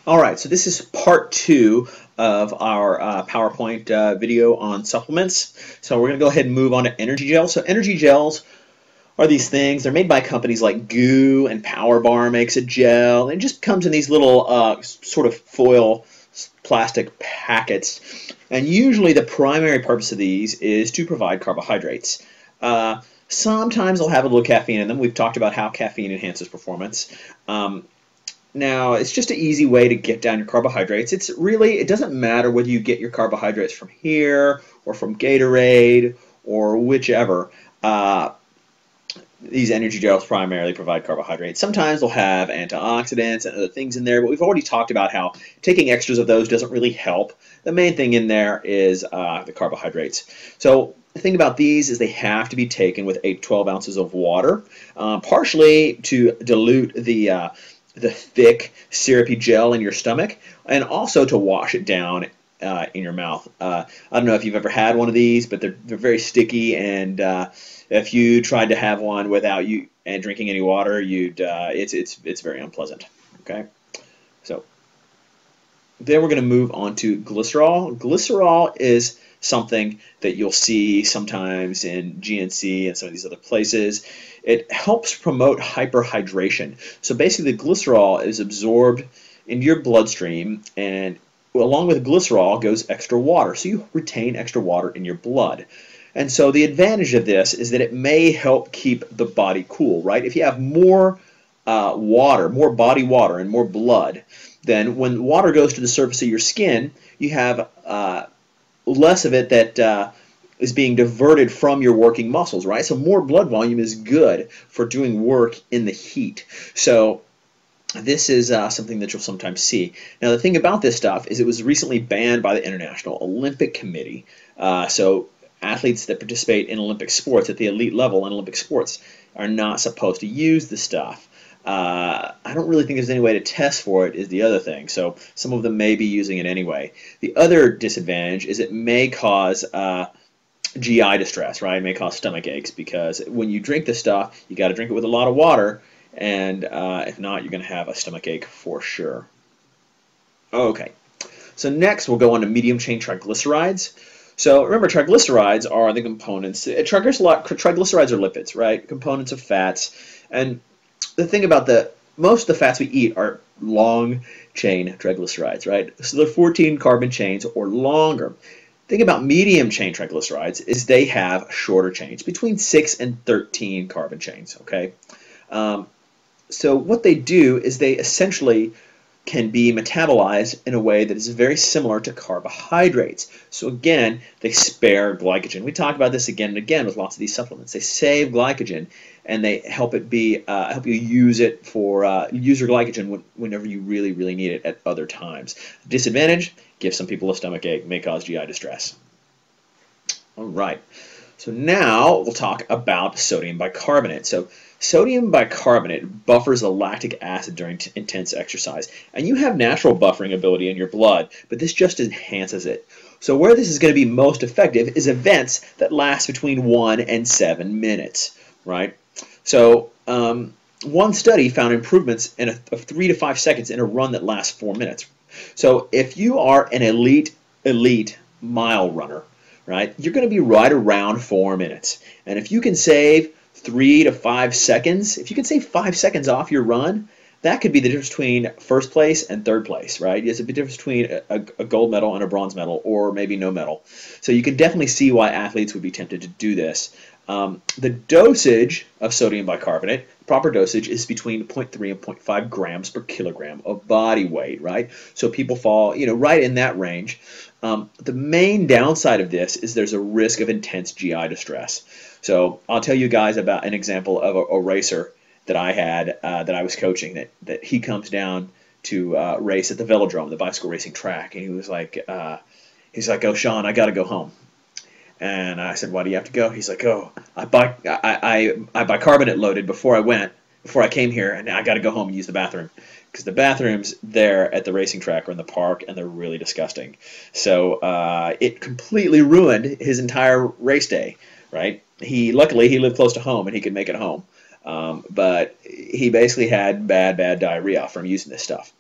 All right, so this is part 2 of our PowerPoint video on supplements. So we're going to go ahead and move on to energy gels. So energy gels are these things. They're made by companies like Goo and Power Bar makes a gel. It just comes in these little sort of foil plastic packets. And usually the primary purpose of these is to provide carbohydrates. Sometimes they'll have a little caffeine in them. We've talked about how caffeine enhances performance. Now, it's just an easy way to get down your carbohydrates. It doesn't matter whether you get your carbohydrates from here or from Gatorade or whichever. These energy gels primarily provide carbohydrates. Sometimes they'll have antioxidants and other things in there, but we've already talked about how taking extras of those doesn't really help. The main thing in there is the carbohydrates. So the thing about these is they have to be taken with 8 to 12 ounces of water, partially to dilute the thick syrupy gel in your stomach, and also to wash it down in your mouth. I don't know if you've ever had one of these, but they're very sticky, and if you tried to have one without drinking any water, it's very unpleasant. Okay, so then we're going to move on to glycerol. Glycerol is something that you'll see sometimes in GNC and some of these other places. It helps promote hyperhydration. So basically, the glycerol is absorbed into your bloodstream, and along with glycerol goes extra water. So you retain extra water in your blood. And so the advantage of this is that it may help keep the body cool, right? If you have more water, more body water and more blood, then when water goes to the surface of your skin, you have less of it that is being diverted from your working muscles, right? So more blood volume is good for doing work in the heat. So this is something that you'll sometimes see. Now, the thing about this stuff is it was recently banned by the International Olympic Committee. So athletes that participate in Olympic sports at the elite level in Olympic sports are not supposed to use the stuff. I don't really think there's any way to test for it is the other thing. So some of them may be using it anyway. The other disadvantage is it may cause GI distress, right? It may cause stomach aches, because when you drink this stuff, you got to drink it with a lot of water, and if not, you're going to have a stomach ache for sure. Okay, so next we'll go on to medium chain triglycerides. So remember, triglycerides are the components. Triglycerides are lipids, right? Components of fats. And the thing about most of the fats we eat are long chain triglycerides, right? So they're 14 carbon chains or longer. The thing about medium chain triglycerides is they have shorter chains, between 6 and 13 carbon chains, okay? So what they do is they essentially can be metabolized in a way that is very similar to carbohydrates. So again, they spare glycogen. We talk about this again and again with lots of these supplements. They save glycogen, and they help you use it for use your glycogen whenever you really, really need it at other times. Disadvantage: give some people a stomach ache, may cause GI distress. All right. So now we'll talk about sodium bicarbonate. So sodium bicarbonate buffers the lactic acid during intense exercise. And you have natural buffering ability in your blood, but this just enhances it. So where this is going to be most effective is events that last between 1 and 7 minutes, right? So one study found improvements of 3 to 5 seconds in a run that lasts 4 minutes. So if you are an elite mile runner, right, you're going to be right around 4 minutes. And if you can save 3 to 5 seconds, if you can save 5 seconds off your run, that could be the difference between first place and third place, right? It's a big difference between a gold medal and a bronze medal, or maybe no medal. So you can definitely see why athletes would be tempted to do this. The dosage of sodium bicarbonate, proper dosage, is between 0.3 and 0.5 grams per kilogram of body weight, right? So people fall, right in that range. The main downside of this is there's a risk of intense GI distress. So I'll tell you guys about an example of a racer that I had that I was coaching, that he comes down to race at the velodrome, the bicycle racing track, and he was like, "Oh, Sean, I got to go home." And I said, "Why do you have to go?" He's like, "Oh, I bicarbonate loaded before I came here, and I got to go home and use the bathroom." Because the bathrooms there at the racing track are in the park, and they're really disgusting. So it completely ruined his entire race day, right? Luckily, he lived close to home, and he could make it home. But he basically had bad diarrhea from using this stuff.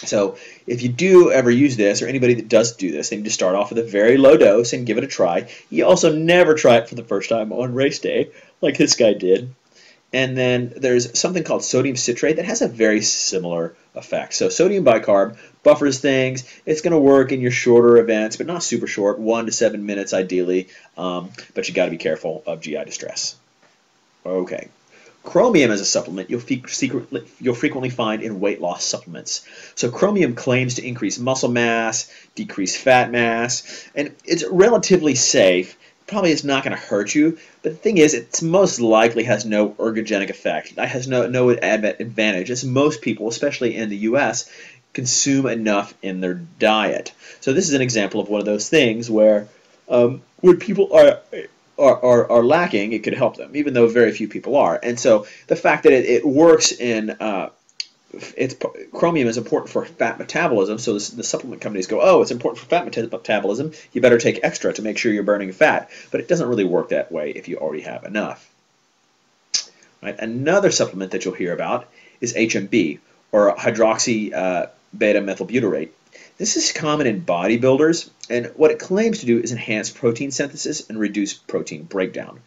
So if you do ever use this, or anybody that does do this, they need to start off with a very low dose and give it a try. You also never try it for the first time on race day, like this guy did. And then there's something called sodium citrate that has a very similar effect. So sodium bicarb buffers things. It's going to work in your shorter events, but not super short, 1 to 7 minutes ideally. But you got to be careful of GI distress. Okay. Chromium as a supplement you'll frequently find in weight loss supplements. So chromium claims to increase muscle mass, decrease fat mass, and it's relatively safe. Probably it's not going to hurt you, but the thing is, it most likely has no ergogenic effect. It has no advantage, as most people, especially in the U.S., consume enough in their diet. So this is an example of one of those things where people are lacking, it could help them, even though very few people are. And so the fact that it works in chromium is important for fat metabolism, so the supplement companies go, oh, it's important for fat metabolism, you better take extra to make sure you're burning fat. But it doesn't really work that way if you already have enough. Right? Another supplement that you'll hear about is HMB, or hydroxy beta methylbutyrate. This is common in bodybuilders, and what it claims to do is enhance protein synthesis and reduce protein breakdown.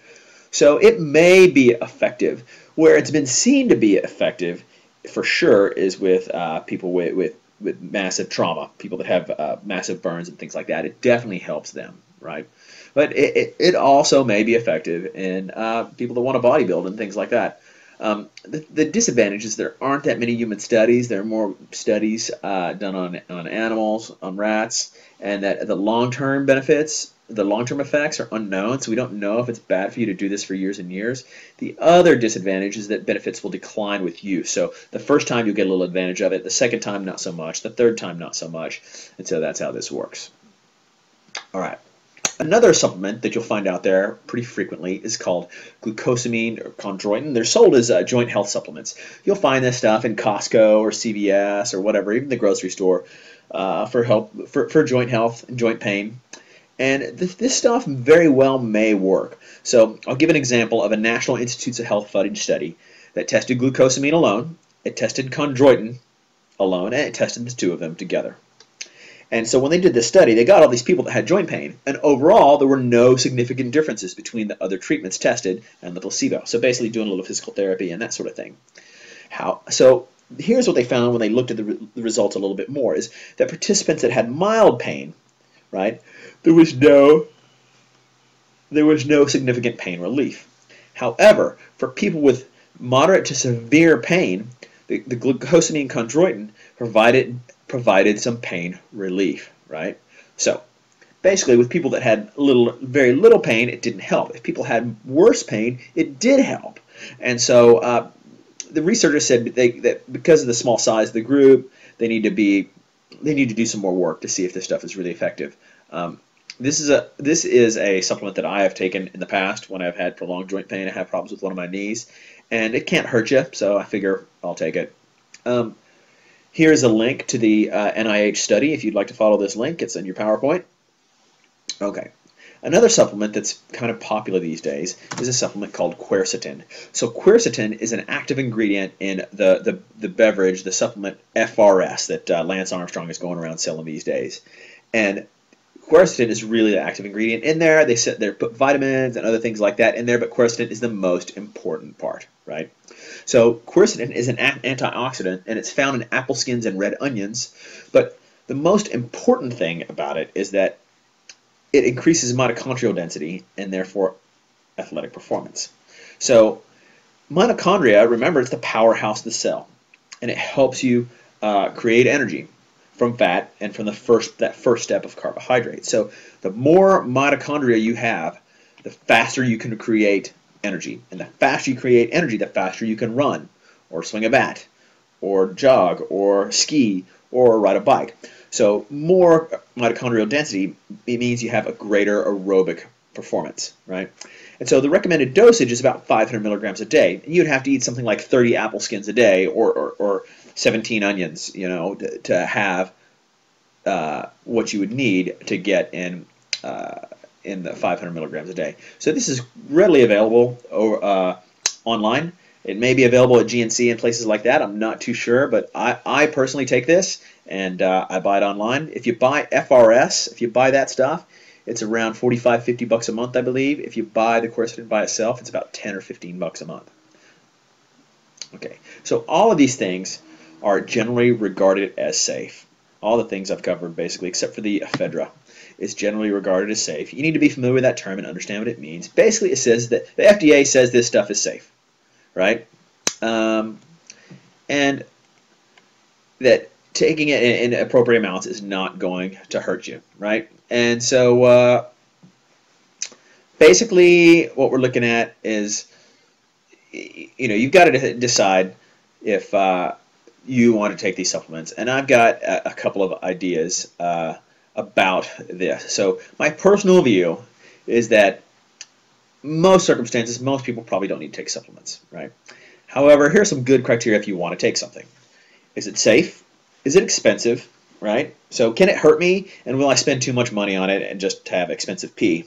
So it may be effective. Where it's been seen to be effective, for sure, is with people with massive trauma, people that have massive burns and things like that. It definitely helps them, right? But it also may be effective in people that want to bodybuild and things like that. The disadvantage is there aren't that many human studies. There are more studies done on animals, on rats, and that the long-term benefits, the long-term effects are unknown, so we don't know if it's bad for you to do this for years and years. The other disadvantage is that benefits will decline with use. So the first time you'll get a little advantage of it, the second time not so much, the third time not so much, and so that's how this works. All right. Another supplement that you'll find out there pretty frequently is called glucosamine or chondroitin. They're sold as joint health supplements. You'll find this stuff in Costco or CVS or whatever, even the grocery store, for joint health and joint pain. And this stuff very well may work. So I'll give an example of a National Institutes of Health funded study that tested glucosamine alone, it tested chondroitin alone, and it tested the two of them together. And so when they did this study, they got all these people that had joint pain, and overall there were no significant differences between the other treatments tested and the placebo. So basically doing a little physical therapy and that sort of thing. So here's what they found when they looked at the results a little bit more, is that participants that had mild pain, right, there was no significant pain relief. However, for people with moderate to severe pain, the glucosamine chondroitin provided some pain relief, right? So basically with people that had very little pain, it didn't help. If people had worse pain, it did help. And so the researchers said that because of the small size of the group, they need to do some more work to see if this stuff is really effective. This is a supplement that I have taken in the past when I've had prolonged joint pain. I have problems with one of my knees, and it can't hurt you, so I figure I'll take it. Here's a link to the NIH study if you'd like to follow this link. It's in your PowerPoint. Okay. Another supplement that's kind of popular these days is a supplement called quercetin. So quercetin is an active ingredient in the beverage, the supplement FRS that Lance Armstrong is going around selling these days. And quercetin is really the active ingredient in there. They put vitamins and other things like that in there, but quercetin is the most important part, right? So quercetin is an antioxidant, and it's found in apple skins and red onions. But the most important thing about it is that it increases mitochondrial density and therefore athletic performance. So mitochondria, remember, it's the powerhouse of the cell, and it helps you create energy from fat and from that first step of carbohydrate. So the more mitochondria you have, the faster you can create energy. And the faster you create energy, the faster you can run or swing a bat or jog or ski or ride a bike. So more mitochondrial density, it means you have a greater aerobic performance, right? And so the recommended dosage is about 500 milligrams a day. And you'd have to eat something like 30 apple skins a day or 17 onions, you know, to have what you would need to get in the 500 milligrams a day. So this is readily available online, It may be available at GNC and places like that. I'm not too sure, but I personally take this, and I buy it online. If you buy FRS, if you buy that stuff, it's around 45, 50 bucks a month, I believe. If you buy the quercetin by itself, it's about 10 or 15 bucks a month. Okay, so all of these things are generally regarded as safe. All the things I've covered, basically, except for the ephedra, is generally regarded as safe. You need to be familiar with that term and understand what it means. Basically, it says that the FDA says this stuff is safe, right? And that taking it in appropriate amounts is not going to hurt you, right? And so basically what we're looking at is, you've got to decide if you want to take these supplements. And I've got a couple of ideas about this. So my personal view is that most circumstances, most people probably don't need to take supplements, right? However, here's some good criteria if you want to take something. Is it safe? Is it expensive, right? So can it hurt me, and will I spend too much money on it and just have expensive pee?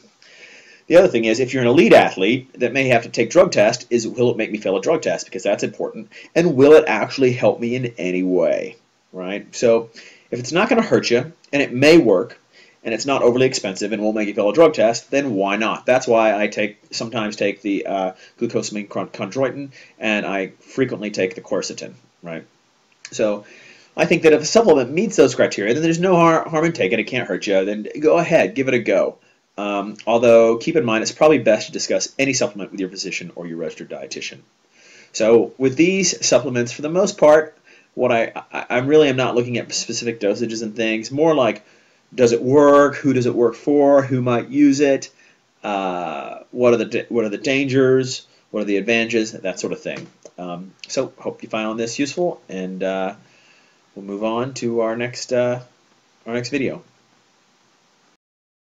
The other thing is, if you're an elite athlete that may have to take drug test, will it make me fail a drug test? Because that's important. And will it actually help me in any way, right? So if it's not going to hurt you, and it may work, and it's not overly expensive and won't make you fail a drug test, then why not? That's why I sometimes take the glucosamine chondroitin, and I frequently take the quercetin, right? So I think that if a supplement meets those criteria, then there's no harm in taking it. It can't hurt you. Then go ahead, give it a go. Although keep in mind, it's probably best to discuss any supplement with your physician or your registered dietitian. So with these supplements, for the most part, what I really am not looking at specific dosages and things. More like, does it work? Who does it work for? Who might use it? What are the dangers? What are the advantages? That sort of thing. So hope you found this useful, and we'll move on to our next video.